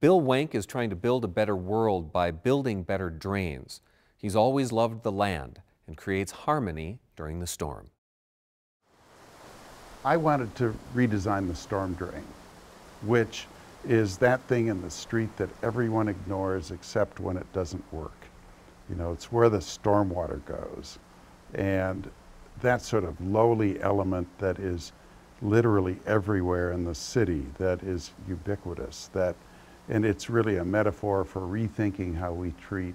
Bill Wenk is trying to build a better world by building better drains. He's always loved the land and creates harmony during the storm. I wanted to redesign the storm drain, which is that thing in the street that everyone ignores except when it doesn't work. You know, it's where the stormwater goes. And that sort of lowly element that is literally everywhere in the city, that is ubiquitous, and it's really a metaphor for rethinking how we treat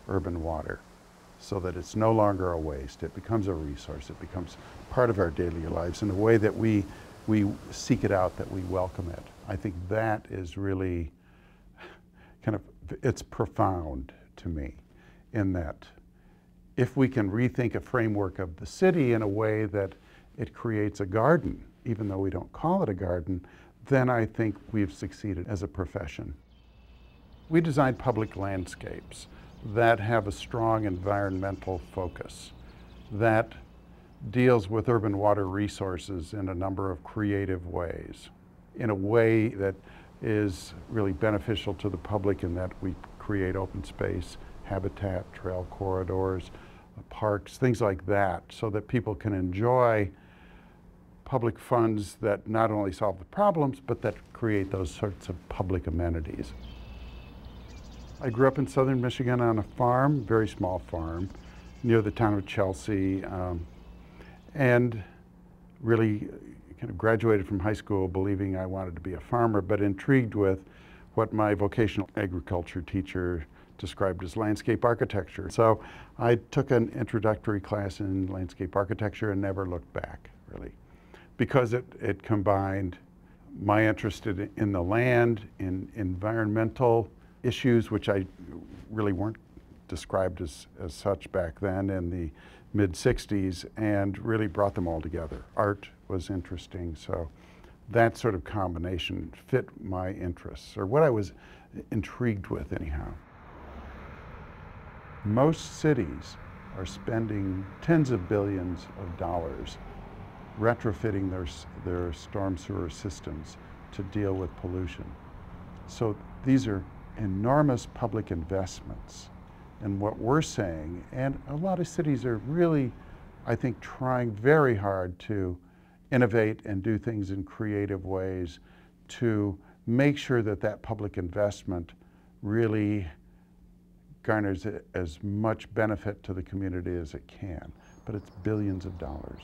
urban water so that it's no longer a waste. It becomes a resource. It becomes part of our daily lives in a way that we seek it out, that we welcome it. I think that is really it's profound to me, in that if we can rethink a framework of the city in a way that it creates a garden, even though we don't call it a garden, then I think we've succeeded as a profession. We design public landscapes that have a strong environmental focus, that deals with urban water resources in a number of creative ways, in a way that is really beneficial to the public, in that we create open space, habitat, trail corridors, parks, things like that, so that people can enjoy public funds that not only solve the problems, but that create those sorts of public amenities. I grew up in southern Michigan on a farm, very small farm, near the town of Chelsea, and really kind of graduated from high school believing I wanted to be a farmer, but intrigued with what my vocational agriculture teacher described as landscape architecture. So I took an introductory class in landscape architecture and never looked back, really, because it combined my interest in the land, in environmental issues, which I really weren't described as such back then in the mid-60s, and really brought them all together. Art was interesting, so that sort of combination fit my interests, or what I was intrigued with anyhow. Most cities are spending tens of billions of dollars retrofitting their storm sewer systems to deal with pollution. So these are enormous public investments. And what we're saying, and a lot of cities are really, I think, trying very hard to innovate and do things in creative ways to make sure that that public investment really garners as much benefit to the community as it can. But it's billions of dollars.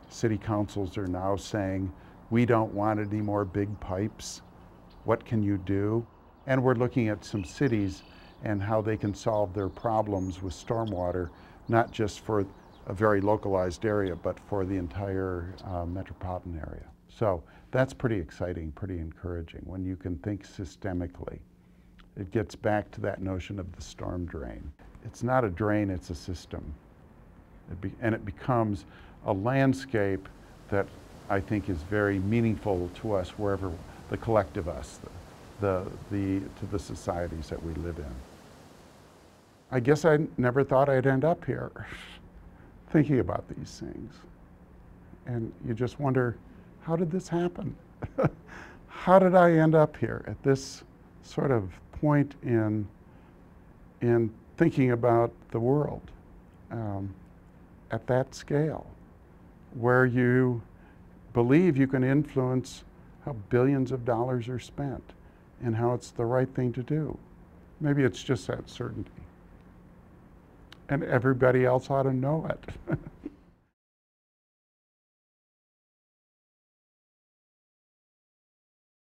City councils are now saying, we don't want any more big pipes. What can you do? And we're looking at some cities and how they can solve their problems with stormwater, not just for a very localized area, but for the entire metropolitan area. So that's pretty exciting, pretty encouraging when you can think systemically. It gets back to that notion of the storm drain. It's not a drain, it's a system. And it becomes a landscape that I think is very meaningful to us, wherever the collective us, to the societies that we live in. I guess I never thought I'd end up here thinking about these things. And you just wonder, how did this happen? How did I end up here at this sort of point in thinking about the world at that scale, where you believe you can influence how billions of dollars are spent and how it's the right thing to do. Maybe it's just that certainty. And everybody else ought to know it.